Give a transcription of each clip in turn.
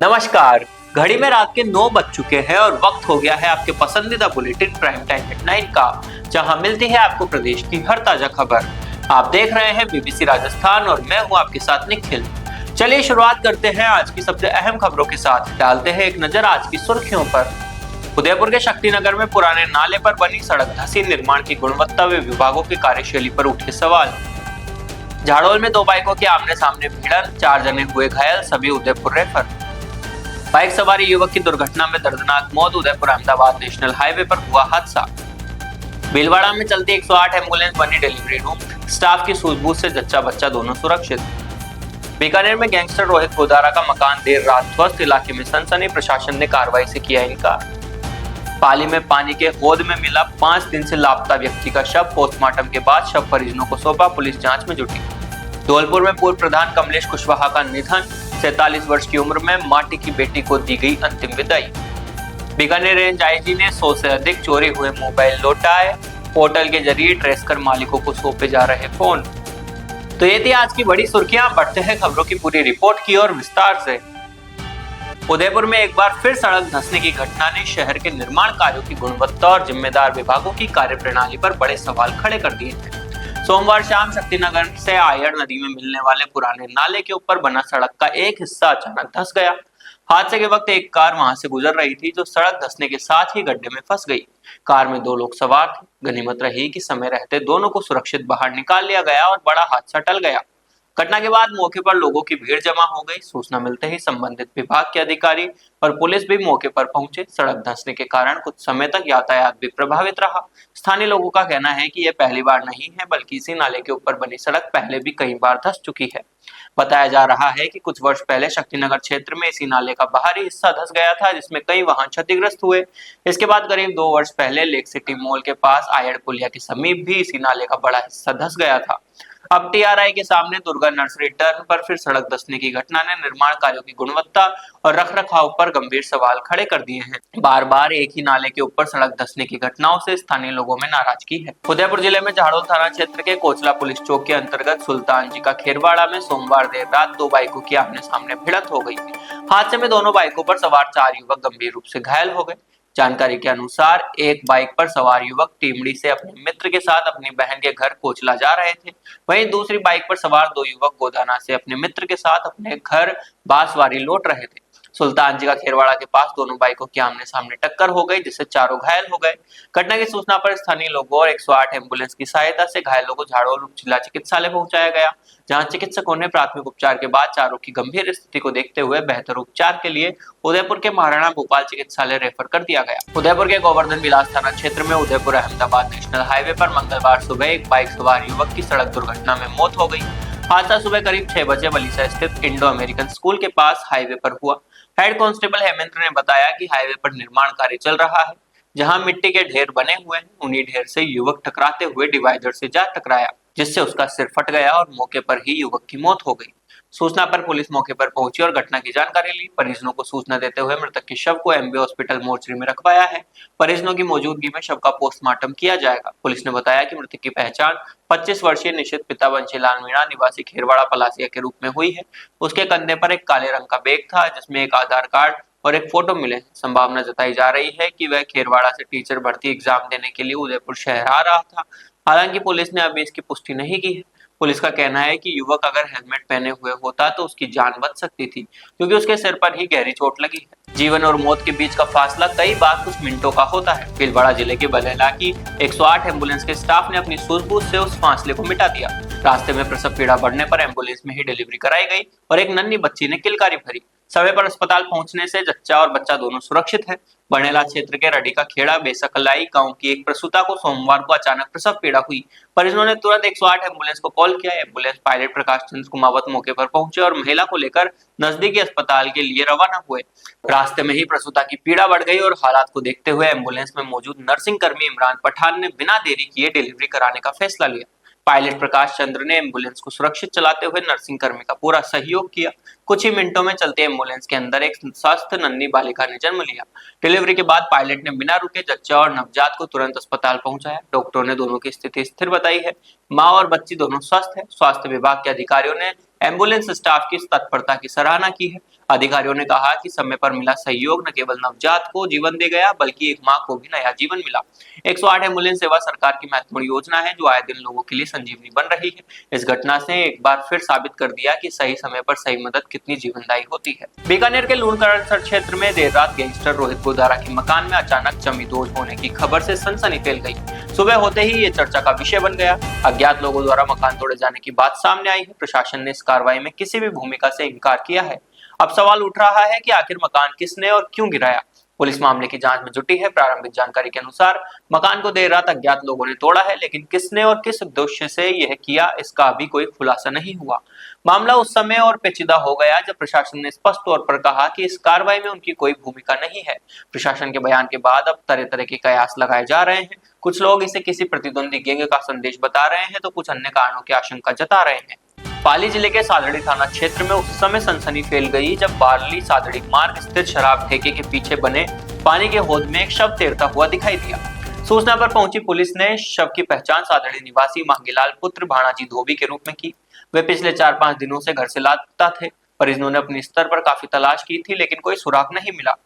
नमस्कार। घड़ी में रात के 9 बज चुके हैं और वक्त हो गया है आपके पसंदीदा बुलेटिन प्राइम टाइम हेडलाइन का, जहां मिलती है आपको प्रदेश की हर ताजा खबर। आप देख रहे हैं बीबीसी राजस्थान और मैं हूं आपके साथ निखिल। चलिए शुरुआत करते हैं आज की सबसे अहम खबरों के साथ। डालते हैं एक नजर आज की सुर्खियों पर। उदयपुर के शक्तिनगर में पुराने नाले पर बनी सड़क धंसी, निर्माण की गुणवत्ता व विभागों की कार्यशैली पर उठे सवाल। झाड़ोल में 2 बाइकों के आमने सामने भिड़ंत, 4 जने हुए घायल, सभी उदयपुर रेफर। बाइक सवारी युवक की दुर्घटना में दर्दनाक मौत, उदयपुर अहमदाबाद नेशनल हाईवे पर हुआ हादसा। भीलवाड़ा में चलती 108 एम्बुलेंस बनी डिलीवरी रूम, स्टाफ की सूझबूझ से जच्चा बच्चा दोनों सुरक्षित। बीकानेर में गैंगस्टर रोहित गोदारा का मकान देर रात ध्वस्त, इलाके में सनसनी, प्रशासन ने कार्रवाई से किया इनकार। पाली में पानी के हौद में मिला 5 दिन से लापता व्यक्ति का शव, पोस्टमार्टम के बाद शव परिजनों को सौंपा, पुलिस जांच में जुटी। धौलपुर में पूर्व प्रधान कमलेश कुशवाहा का निधन, 47 वर्ष की उम्र में माटी की बेटी को दी गई अंतिम विदाई। बीकानेर रेंज आईजी ने 100 से अधिक चोरी हुए मोबाइल लौटाए, पोर्टल के जरिए ट्रेस कर मालिकों को सौंपे जा रहे फोन। तो ये थी आज की बड़ी सुर्खियां। बढ़ते हैं खबरों की पूरी रिपोर्ट की ओर विस्तार से। उदयपुर में एक बार फिर सड़क धंसने की घटना ने शहर के निर्माण कार्यों की गुणवत्ता और जिम्मेदार विभागों की कार्यप्रणाली पर बड़े सवाल खड़े कर दिए हैं। सोमवार शाम शक्तिनगर से आयड़ नदी में मिलने वाले पुराने नाले के ऊपर बना सड़क का एक हिस्सा अचानक धंस गया। हादसे के वक्त एक कार वहां से गुजर रही थी, जो सड़क धंसने के साथ ही गड्ढे में फंस गई। कार में 2 लोग सवार थे। गनीमत रही कि समय रहते दोनों को सुरक्षित बाहर निकाल लिया गया और बड़ा हादसा टल गया। घटना के बाद मौके पर लोगों की भीड़ जमा हो गई। सूचना मिलते ही संबंधित विभाग के अधिकारी और पुलिस भी मौके पर पहुंचे। सड़क धंसने के कारण कुछ समय तक यातायात भी प्रभावित रहा। स्थानीय लोगों का कहना है कि यह पहली बार नहीं है, बल्कि इसी नाले के ऊपर बनी सड़क पहले भी कई बार धंस चुकी है। बताया जा रहा है कि कुछ वर्ष पहले शक्तिनगर क्षेत्र में इसी नाले का बाहरी हिस्सा धंस गया था, जिसमें कई वाहन क्षतिग्रस्त हुए। इसके बाद करीब 2 वर्ष पहले लेक सिटी मॉल के पास आयड़ पुलिया के समीप भी इसी नाले का बड़ा हिस्सा धंस गया था। अब टीआरआई के सामने दुर्गा नर्सरी टर्न पर फिर सड़क धंसने की घटना ने निर्माण कार्यों की गुणवत्ता और रखरखाव पर गंभीर सवाल खड़े कर दिए हैं। बार बार एक ही नाले के ऊपर सड़क धंसने की घटनाओं से स्थानीय लोगों में नाराजगी है। उदयपुर जिले में झाड़ोल थाना क्षेत्र के कोचला पुलिस चौक के अंतर्गत सुल्तान जी का खेरवाड़ा में सोमवार देर रात 2 बाइकों की आमने सामने भिड़ंत हो गई। हादसे में दोनों बाइकों पर सवार 4 युवक गंभीर रूप से घायल हो गए। जानकारी के अनुसार एक बाइक पर सवार युवक टीमड़ी से अपने मित्र के साथ अपनी बहन के घर कोचला जा रहे थे। वहीं दूसरी बाइक पर सवार 2 युवक गोदाना से अपने मित्र के साथ अपने घर बांसवारी लौट रहे थे। सुल्तान जी का खेरवाड़ा के पास दोनों बाइकों की आमने सामने टक्कर हो गई, जिससे चारों घायल हो गए। घटना की सूचना पर स्थानीय लोगों और 108 एम्बुलेंस की सहायता से घायलों को झाड़ोल जिला चिकित्सालय पहुंचाया गया, जहां चिकित्सकों ने प्राथमिक उपचार के बाद चारों की गंभीर स्थिति को देखते हुए बेहतर उपचार के लिए उदयपुर के महाराणा भोपाल चिकित्सालय रेफर कर दिया गया। उदयपुर के गोवर्धन विलास थाना क्षेत्र में उदयपुर अहमदाबाद नेशनल हाईवे पर मंगलवार सुबह एक बाइक सवार युवक की सड़क दुर्घटना में मौत हो गई। हादसा सुबह करीब 6 बजे वलीसा स्थित इंडो अमेरिकन स्कूल के पास हाईवे पर हुआ। हेड कांस्टेबल हेमेंद्र ने बताया कि हाईवे पर निर्माण कार्य चल रहा है, जहां मिट्टी के ढेर बने हुए हैं। उन्हीं ढेर से युवक टकराते हुए डिवाइडर से जा टकराया, जिससे उसका सिर फट गया और मौके पर ही युवक की मौत हो गई। सूचना पर पुलिस मौके पर पहुंची और घटना की जानकारी ली। परिजनों को सूचना देते हुए मृतक के शव को एमबी हॉस्पिटल मोर्चरी में रखवाया है। परिजनों की मौजूदगी में शव का पोस्टमार्टम किया जाएगा। पुलिस ने बताया कि मृतक की पहचान 25 वर्षीय निशित पिता बंशीलाल मीणा निवासी खेरवाड़ा पलासिया के रूप में हुई है। उसके कंधे पर एक काले रंग का बैग था, जिसमें एक आधार कार्ड और एक फोटो मिले। संभावना जताई जा रही है कि वह खेरवाड़ा से टीचर भर्ती एग्जाम देने के लिए उदयपुर शहर आ रहा था। हालांकि पुलिस ने अभी इसकी पुष्टि नहीं की है। पुलिस का कहना है कि युवक अगर हेलमेट पहने हुए होता तो उसकी जान बच सकती थी, क्योंकि उसके सिर पर ही गहरी चोट लगी है। जीवन और मौत के बीच का फासला कई बार कुछ मिनटों का होता है। भीलवाड़ा जिले के बलेला की 108 एम्बुलेंस के स्टाफ ने अपनी सूझबूझ से उस फासले को मिटा दिया। रास्ते में प्रसव पीड़ा बढ़ने पर एम्बुलेंस में ही डिलीवरी कराई गई और एक नन्ही बच्ची ने किलकारी भरी। समय पर अस्पताल पहुंचने से जच्चा और बच्चा दोनों सुरक्षित है। बनेला क्षेत्र के रडी का खेड़ा बेसकलाई गांव की एक प्रसूता को सोमवार को अचानक प्रसव पीड़ा हुई। परिजनों ने तुरंत 108 एम्बुलेंस को कॉल किया। एम्बुलेंस पायलट प्रकाश चंद्र कुमावत मौके पर पहुंचे और महिला को लेकर नजदीकी अस्पताल के लिए रवाना हुए। रास्ते में ही प्रसूता की पीड़ा बढ़ गई और हालात को देखते हुए एम्बुलेंस में मौजूद नर्सिंग कर्मी इमरान पठान ने बिना देरी किए डिलीवरी कराने का फैसला लिया। पायलट प्रकाश चंद्र ने एम्बुलेंस को सुरक्षित चलाते हुए नर्सिंग कर्मी का पूरा सहयोग किया। कुछ ही मिनटों में चलते एम्बुलेंस के अंदर एक स्वस्थ नन्ही बालिका ने जन्म लिया। डिलीवरी के बाद पायलट ने बिना रुके जच्चा और नवजात को तुरंत अस्पताल पहुंचाया। डॉक्टरों ने दोनों की स्थिति स्थिर बताई है। माँ और बच्ची दोनों स्वस्थ है। स्वास्थ्य विभाग के अधिकारियों ने एम्बुलेंस स्टाफ की तत्परता की सराहना की है। अधिकारियों ने कहा कि समय पर मिला सहयोग न केवल नवजात को जीवन दे गया बल्कि एक मां को भी नया जीवन मिला। 108 एम्बुलेंस सेवा सरकार की महत्वपूर्ण योजना है जो आए दिन लोगों के लिए संजीवनी बन रही है। इस घटना से एक बार फिर साबित कर दिया कि सही समय पर सही मदद कितनी जीवनदायी होती है। बीकानेर के लूणकरणसर क्षेत्र में देर रात गैंगस्टर रोहित गोदारा के मकान में अचानक जमींदोज होने की खबर से सनसनी फैल गई। सुबह होते ही ये चर्चा का विषय बन गया। अज्ञात लोगों द्वारा मकान तोड़े जाने की बात सामने आई है। प्रशासन ने इस कार्रवाई में किसी भी भूमिका से इनकार किया है। अब सवाल उठ रहा है कि आखिर मकान किसने और क्यों गिराया। पुलिस मामले की जांच में जुटी है। प्रारंभिक जानकारी के अनुसार मकान को देर रात अज्ञात लोगों ने तोड़ा है, लेकिन किसने और किस उद्देश्य से यह किया इसका अभी कोई खुलासा नहीं हुआ। मामला उस समय और पेचीदा हो गया जब प्रशासन ने स्पष्ट तौर पर कहा कि इस कार्रवाई में उनकी कोई भूमिका नहीं है। प्रशासन के बयान के बाद अब तरह तरह के कयास लगाए जा रहे हैं। कुछ लोग इसे किसी प्रतिद्वंदी गैंग का संदेश बता रहे हैं तो कुछ अन्य कारणों की आशंका जता रहे हैं। पाली जिले के सादड़ी थाना क्षेत्र में उस समय सनसनी फैल गई जब बारली सादड़ी मार्ग स्थित शराब ठेके के पीछे बने पानी के हौद में एक शव तैरता हुआ दिखाई दिया। सूचना पर पहुंची पुलिस ने शव की पहचान सादड़ी निवासी मांगीलाल पुत्र भाणाजी धोबी के रूप में की। वे पिछले 4-5 दिनों से घर से लापता थे। परिजनों ने अपने स्तर पर काफी तलाश की थी, लेकिन कोई सुराग नहीं मिला।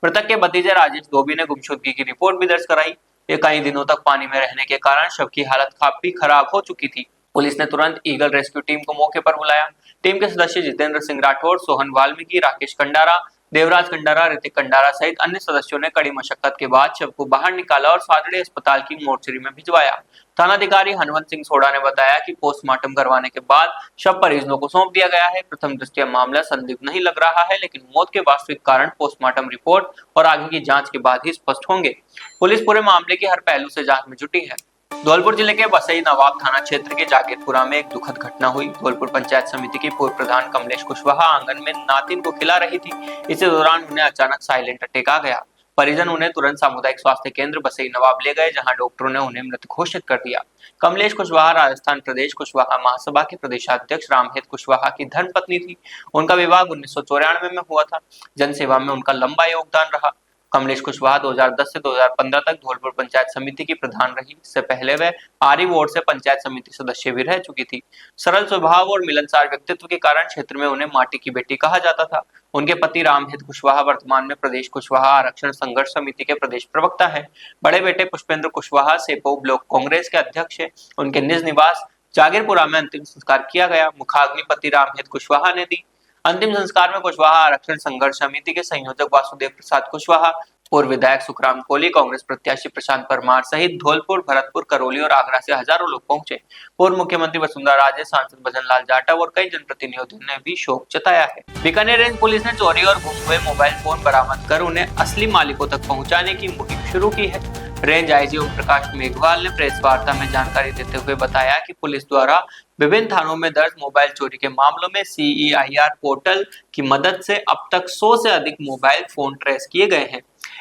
मृतक के भतीजे राजेश धोबी ने गुमशुदगी की रिपोर्ट भी दर्ज कराई। ये कई दिनों तक पानी में रहने के कारण शव की हालत काफी खराब हो चुकी थी। पुलिस ने तुरंत ईगल रेस्क्यू टीम को मौके पर बुलाया। टीम के सदस्य जितेंद्र सिंह राठौर, सोहन वाल्मीकि, राकेश कंडारा, देवराज कंडारा, ऋतिक कंडारा सहित अन्य सदस्यों ने कड़ी मशक्कत के बाद शव को बाहर निकाला और सादड़ी अस्पताल की मोर्चरी में भिजवाया। थानाधिकारी हनुमंत सिंह सोडा ने बताया कि पोस्टमार्टम करवाने के बाद शव परिजनों को सौंप दिया गया है। प्रथम दृष्टया मामला संदिग्ध नहीं लग रहा है, लेकिन मौत के वास्तविक कारण पोस्टमार्टम रिपोर्ट और आगे की जांच के बाद ही स्पष्ट होंगे। पुलिस पूरे मामले के हर पहलू से जांच में जुटी है। धौलपुर जिले के बसई नवाब थाना क्षेत्र के जागीरपुरा में एक दुखद घटना हुई। धौलपुर पंचायत समिति की पूर्व प्रधान कमलेश कुशवाहा आंगन में नातिन को खिला रही थी। इसी दौरान उन्हें अचानक साइलेंट अटैक आ गया। परिजन उन्हें तुरंत सामुदायिक स्वास्थ्य केंद्र बसई नवाब ले गए, जहां डॉक्टरों ने उन्हें मृत घोषित कर दिया। कमलेश कुशवाहा राजस्थान प्रदेश कुशवाहा महासभा के प्रदेशाध्यक्ष रामहेत कुशवाहा की धर्मपत्नी थी। उनका विवाह 1994 में हुआ था। जनसेवा में उनका लंबा योगदान रहा। कमलेश कुशवाहा 2010 से 2015 तक धौलपुर पंचायत समिति की प्रधान रही। इससे पहले वह आरी वार्ड से पंचायत समिति सदस्य भी रह चुकी थी। सरल स्वभाव और मिलनसार व्यक्तित्व के कारण क्षेत्र में उन्हें माटी की बेटी कहा जाता था। उनके पति रामहित कुशवाहा वर्तमान में प्रदेश कुशवाहा आरक्षण संघर्ष समिति के प्रदेश प्रवक्ता है। बड़े बेटे पुष्पेंद्र कुशवाहा सेपो ब्लॉक कांग्रेस के अध्यक्ष है। उनके निज निवास जागीरपुरा में अंतिम संस्कार किया गया। मुखाग्नि पति रामहित कुशवाहा ने दी। अंतिम संस्कार में कुशवाहा आरक्षण संघर्ष समिति के संयोजक वासुदेव प्रसाद कुशवाहा, पूर्व विधायक सुखराम कोहली, कांग्रेस प्रत्याशी प्रशांत परमार सहित धौलपुर, भरतपुर, करौली और आगरा से हजारों लोग पहुंचे। पूर्व मुख्यमंत्री वसुंधरा राजे, सांसद भजन लाल जाटव और कई जनप्रतिनिधियों ने भी शोक जताया है। बीकानेर रेंज पुलिस ने चोरी और गुम हुए मोबाइल फोन बरामद कर उन्हें असली मालिकों तक पहुंचाने की मुहिम शुरू की है। रेंज आईजी ओम प्रकाश मेघवाल ने प्रेस वार्ता में जानकारी देते हुए बताया कि पुलिस द्वारा विभिन्न थानों में दर्ज मोबाइल चोरी के मामलों में CEIR पोर्टल की मदद से अब तक 100 से अधिक मोबाइल फोन ट्रेस किए गए हैं।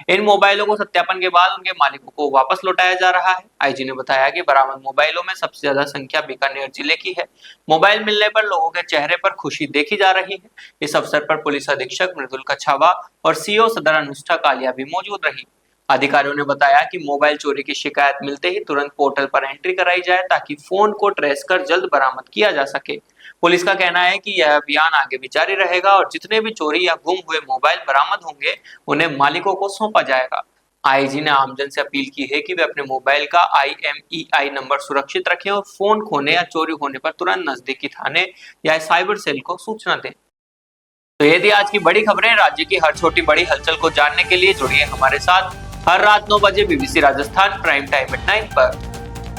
इन मोबाइलों को सत्यापन के बाद उनके मालिकों को वापस लौटाया जा रहा है। आईजी ने बताया कि बरामद मोबाइलों में सबसे ज्यादा संख्या बीकानेर जिले की है। मोबाइल मिलने पर लोगों के चेहरे पर खुशी देखी जा रही है। इस अवसर पर पुलिस अधीक्षक मृदुल कछावा और CO सदर अनुष्ठा कालिया भी मौजूद रही। अधिकारियों ने बताया कि मोबाइल चोरी की शिकायत मिलते ही तुरंत पोर्टल पर एंट्री कराई जाए ताकि फोन को ट्रेस कर जल्द बरामद किया जा सके। पुलिस का कहना है कि यह अभियान आगे भी जारी रहेगा और जितने भी चोरी या गुम हुए मोबाइल बरामद होंगे उन्हें मालिकों को सौंपा जाएगा। आईजी ने आमजन से अपील की है कि वे अपने मोबाइल का IMEI नंबर सुरक्षित रखें और फोन खोने या चोरी होने पर तुरंत नजदीकी थाने या साइबर सेल को सूचना दें। तो ये थी आज की बड़ी खबरें। राज्य की हर छोटी बड़ी हलचल को जानने के लिए जुड़िए हमारे साथ हर रात 9 बजे BBC Rajasthan prime time at 9 पर।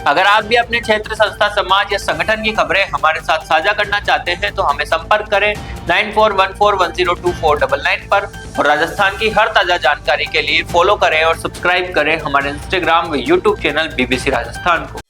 अगर आप भी अपने क्षेत्र, संस्था, समाज या संगठन की खबरें हमारे साथ साझा करना चाहते हैं तो हमें संपर्क करें 9414102499 पर और राजस्थान की हर ताजा जानकारी के लिए फॉलो करें और सब्सक्राइब करें हमारे इंस्टाग्राम व यूट्यूब चैनल BBC राजस्थान को।